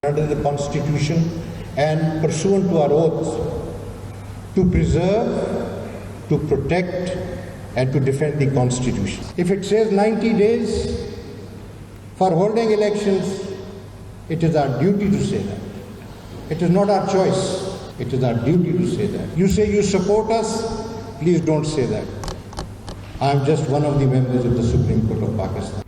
under the Constitution and pursuant to our oaths to preserve, to protect and to defend the Constitution. If it says 90 days for holding elections, it is our duty to say that. It is not our choice. It is our duty to say that. You say you support us, please don't say that. I am just one of the members of the Supreme Court of Pakistan.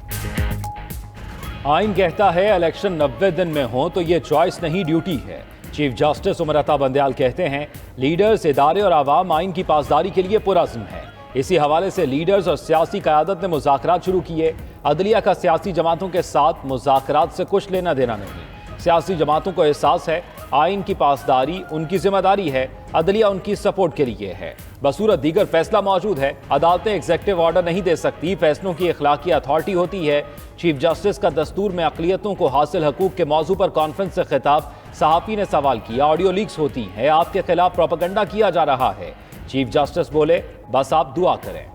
آئین کہتا ہے election 90 دن میں ہوں تو یہ choice نہیں duty ہے۔ Chief justice Umar Ata Bandial کہتے ہیں لیڈرز، ادارے اور عوام آئین کی پاسداری کے لیے پرعزم ہیں۔ اسی حوالے سے لیڈرز اور سیاسی قیادت نے مذاکرات شروع کیے۔ عدلیہ کا سیاسی جماعتوں کے ساتھ مذاکرات سے کچھ لینا دینا نہیں۔ سیاسی جماعتوں کو احساس ہے آئین کی پاسداری ان کی ذمہ داری ہے، عدلیہ ان کی سپورٹ کے لیے ہے۔ بصورت دیگر فیصلہ موجود ہے، عدالتیں ایگزیکٹو آرڈر نہیں دے سکتی، فیصلوں کی اخلاقی اتھارٹی ہوتی ہے۔ چیف جسٹس کا دستور میں اقلیتوں کو حاصل حقوق کے موضوع پر کانفرنس سے خطاب، صحافی نے سوال کیا، آڈیو لیکس ہوتی ہیں، آپ کے خلاف پروپیگنڈا کیا جا رہا ہے۔ چیف جسٹس بولے بس آپ دعا کریں۔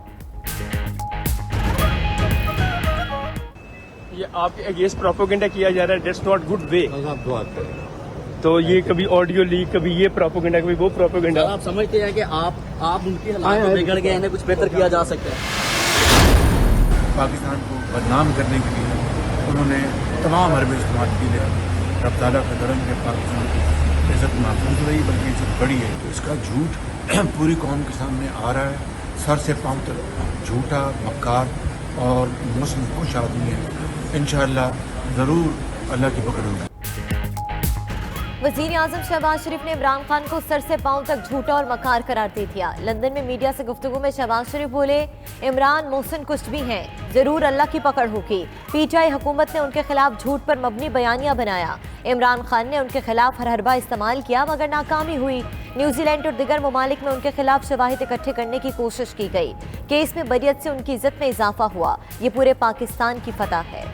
یہ آپ کے اگینسٹ پروپیگنڈا کیا جا رہا ہے، دیٹس ناٹ گڈ وے۔ آپ دعا کریں۔ تو یہ کبھی آڈیو لیک، کبھی یہ پروپیگنڈا، کبھی وہ پروپیگنڈا۔ آپ سمجھتے ہیں کہ آپ ان کی حالات کو بگڑ گئے ہیں، کچھ بہتر کیا جا سکتا ہے؟ پاکستان کو بدنام کرنے کے لیے انہوں نے تمام حربے استعمال کیے۔ رب تعالیٰ کا کرم ہے، پاکستان کی عزت محفوظ رہی بلکہ عزت بڑھی ہے۔ تو اس کا جھوٹ پوری قوم کے سامنے آ رہا ہے، سر سے پاؤں تک جھوٹا، مکار اور موسم خوش آدمی ہے۔ انشاءاللہ ضرور اللہ کی پکڑ ہوگی۔ وزیر اعظم شہباز شریف نے عمران خان کو سر سے پاؤں تک جھوٹا اور مکار قرار دے دیا۔ لندن میں میڈیا سے گفتگو میں شہباز شریف بولے عمران محسن کچھ بھی ہیں، ضرور اللہ کی پکڑ ہوگی۔ پی ٹی آئی حکومت نے ان کے خلاف جھوٹ پر مبنی بیانیہ بنایا۔ عمران خان نے ان کے خلاف ہر حربہ استعمال کیا مگر ناکامی ہوئی۔ نیوزی لینڈ اور دیگر ممالک میں ان کے خلاف شواہد اکٹھے کرنے کی کوشش کی گئی۔ کیس میں بریت سے ان کی عزت میں اضافہ ہوا۔ یہ پورے پاکستان کی فتح ہے۔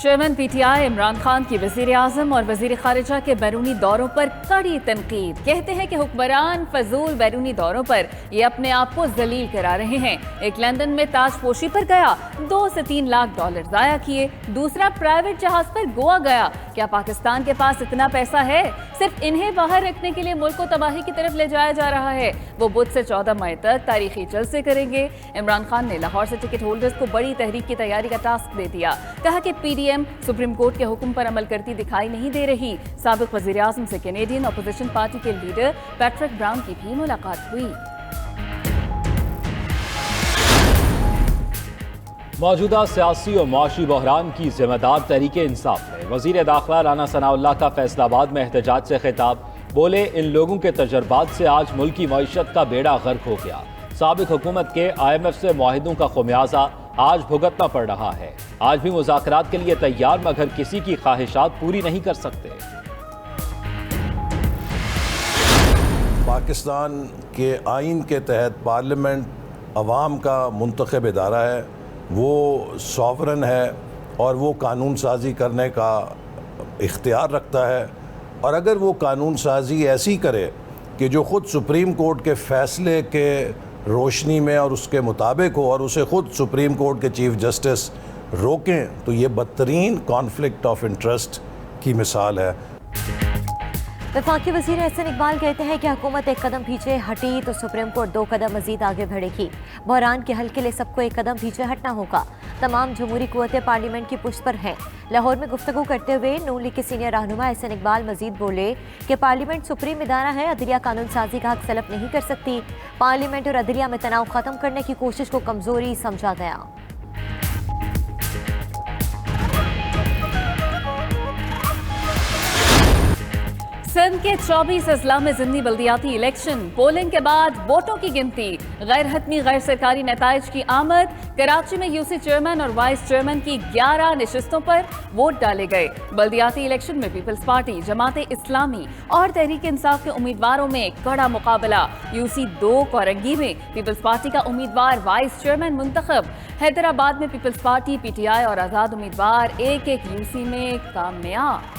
چیئرمین پی ٹی آئی عمران خان کی وزیر اعظم اور وزیر خارجہ کے بیرونی دوروں پر کڑی تنقید۔ کہتے ہیں کہ حکمران فضول بیرونی دوروں پر یہ اپنے آپ کو ذلیل کرا رہے ہیں۔ ایک لندن میں تاج پوشی پر گیا، 2 سے 3 لاکھ ڈالر ضائع کیے۔ دوسرا پرائیویٹ جہاز پر گوا گیا۔ کیا پاکستان کے پاس اتنا پیسہ ہے؟ صرف انہیں باہر رکھنے کے لیے ملک کو تباہی کی طرف لے جایا جا رہا ہے۔ وہ بدھ سے 14 مئی تک تاریخی جلسے کریں گے۔ عمران خان نے لاہور سے ٹکٹ ہولڈرز کو بڑی تحریک کی تیاری کا ٹاسک دے دیا۔ کہا کہ P D M supreme court کے حکم پر عمل کرتی دکھائی نہیں دے رہی۔ سابق وزیر اعظم سے کینیڈین اپوزیشن پارٹی کے لیڈر پیٹرک براؤن کی بھی ملاقات ہوئی۔ موجودہ سیاسی اور معاشی بحران کی ذمہ دار تحریک انصاف ہے۔ وزیر داخلہ رانا ثناء اللہ کا فیصل آباد میں احتجاج سے خطاب، بولے ان لوگوں کے تجربات سے آج ملکی معیشت کا بیڑا غرق ہو گیا۔ سابق حکومت کے آئی ایم ایف سے معاہدوں کا خمیازہ آج بھگتنا پڑ رہا ہے۔ آج بھی مذاکرات کے لیے تیار مگر کسی کی خواہشات پوری نہیں کر سکتے۔ پاکستان کے آئین کے تحت پارلیمنٹ عوام کا منتخب ادارہ ہے، وہ سوورن ہے اور وہ قانون سازی کرنے کا اختیار رکھتا ہے، اور اگر وہ قانون سازی ایسی کرے کہ جو خود سپریم کورٹ کے فیصلے کے روشنی میں اور اس کے مطابق ہو اور اسے خود سپریم کورٹ کے چیف جسٹس روکیں، تو یہ بدترین کانفلکٹ آف انٹرسٹ کی مثال ہے۔ وفاقی وزیر احسن اقبال کہتے ہیں کہ حکومت ایک قدم پیچھے ہٹی تو سپریم کورٹ 2 قدم مزید آگے بڑھے گی۔ بحران کے حل کے لیے سب کو ایک قدم پیچھے ہٹنا ہوگا۔ تمام جمہوری قوتیں پارلیمنٹ کی پشت پر ہیں۔ لاہور میں گفتگو کرتے ہوئے نون لیگ کے سینئر رہنما احسن اقبال مزید بولے کہ پارلیمنٹ سپریم ادارہ ہے، عدلیہ قانون سازی کا حق سلب نہیں کر سکتی۔ پارلیمنٹ اور عدلیہ میں تناؤ ختم کرنے کی کوشش کو کمزوری سمجھا گیا۔ سندھ کے 24 اضلاع میں ضمنی بلدیاتی الیکشن، پولنگ کے بعد ووٹوں کی گنتی، غیر حتمی غیر سرکاری نتائج کی آمد۔ کراچی میں یو سی چیئرمین اور وائس چیئرمین کی 11 نشستوں پر ووٹ ڈالے گئے۔ بلدیاتی الیکشن میں پیپلز پارٹی، جماعت اسلامی اور تحریک انصاف کے امیدواروں میں کڑا مقابلہ۔ یو سی 2 کورنگی میں پیپلز پارٹی کا امیدوار وائس چیئرمین منتخب۔ حیدرآباد میں peoples party, P T I اور آزاد امیدوار ایک یو سی میں کامیاب۔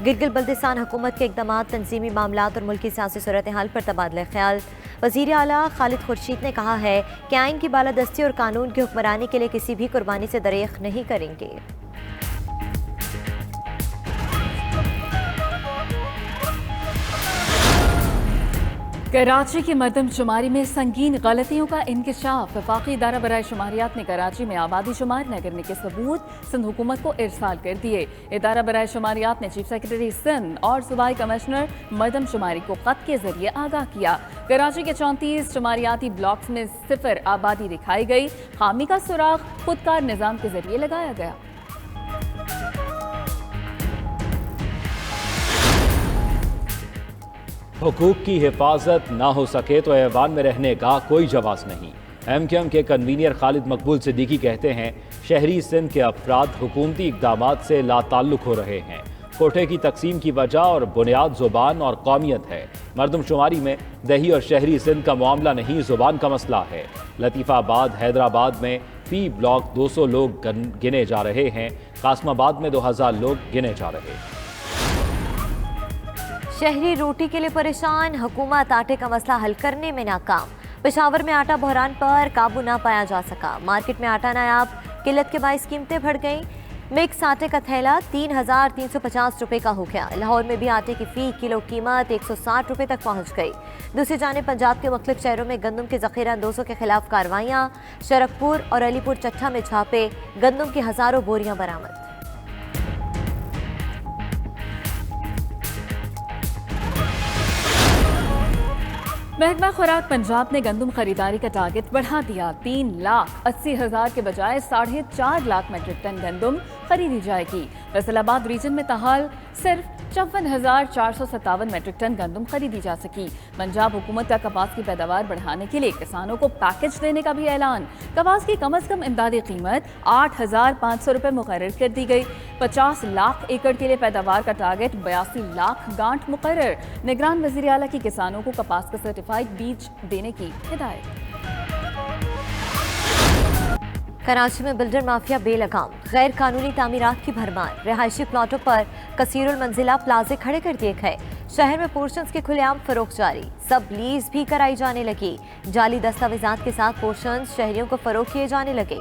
گلگت بلتستان حکومت کے اقدامات، تنظیمی معاملات اور ملکی سیاسی صورتحال پر تبادلہ خیال۔ وزیر اعلیٰ خالد خورشید نے کہا ہے کہ آئین کی بالادستی اور قانون کی حکمرانی کے لیے کسی بھی قربانی سے دریغ نہیں کریں گے۔ کراچی کی مردم شماری میں سنگین غلطیوں کا انکشاف۔ وفاقی ادارہ برائے شماریات نے کراچی میں آبادی شمار نہ کرنے کے ثبوت سندھ حکومت کو ارسال کر دیے۔ ادارہ برائے شماریات نے چیف سیکرٹری سندھ اور صوبائی کمشنر مردم شماری کو خط کے ذریعے آگاہ کیا۔ کراچی کے 34 شماریاتی بلاکس میں 0 آبادی دکھائی گئی۔ خامی کا سراغ خودکار نظام کے ذریعے لگایا گیا۔ حقوق کی حفاظت نہ ہو سکے تو ایوان میں رہنے کا کوئی جواز نہیں۔ ایم کیو ایم کے کنوینر خالد مقبول صدیقی کہتے ہیں شہری سندھ کے افراد حکومتی اقدامات سے لا تعلق ہو رہے ہیں۔ کوٹے کی تقسیم کی وجہ اور بنیاد زبان اور قومیت ہے۔ مردم شماری میں دیہی اور شہری سندھ کا معاملہ نہیں، زبان کا مسئلہ ہے۔ لطیفہ آباد، حیدرآباد میں فی بلاک 200 لوگ گنے جا رہے ہیں۔ قاسم آباد میں 2000 لوگ گنے جا رہے ہیں۔ شہری روٹی کے لیے پریشان، حکومت آٹے کا مسئلہ حل کرنے میں ناکام۔ پشاور میں آٹا بحران پر قابو نہ پایا جا سکا۔ مارکیٹ میں آٹا نایاب، قلت کے باعث قیمتیں بڑھ گئیں۔ مکس آٹے کا تھیلا 3350 روپے کا ہو گیا۔ لاہور میں بھی آٹے کی فی کلو قیمت 160 روپے تک پہنچ گئی۔ دوسری جانب پنجاب کے مختلف شہروں میں گندم کے ذخیرہ اندوزوں کے خلاف کارروائیاں، شرکپور اور علی پور چٹھا میں چھاپے، گندم کی ہزاروں بوریاں برآمد۔ محکمہ خوراک پنجاب نے گندم خریداری کا ٹارگٹ بڑھا دیا۔ 3,80,000 کے بجائے 4.5 لاکھ میٹرک ٹن گندم خریدی جائے گی۔ فیصل آباد ریجن میں تاحال صرف 54,457 میٹرک ٹن گندم خریدی جا سکی۔ پنجاب حکومت کا کپاس کی پیداوار بڑھانے کے لیے کسانوں کو پیکج دینے کا بھی اعلان۔ کپاس کی کم از کم امدادی قیمت 8,500 روپے مقرر کر دی گئی۔ 50 لاکھ ایکڑ کے لیے پیداوار کا ٹارگٹ 82 لاکھ گانٹھ مقرر۔ نگران وزیر اعلیٰ کی کسانوں کو کپاس کا سرٹیفائیڈ بیج دینے کی ہدایت۔ کراچی میں بلڈر مافیا بے لگام، غیر قانونی تعمیرات کی بھرمار، رہائشی پلاٹوں پر کثیر المنزلہ پلازے کھڑے کر دیے گئے۔ شہر میں پورشنز کی کھلے عام فروخت جاری، سب لیز بھی کرائی جانے لگی۔ جعلی دستاویزات کے ساتھ پورشنز شہریوں کو فروخت کیے جانے لگے۔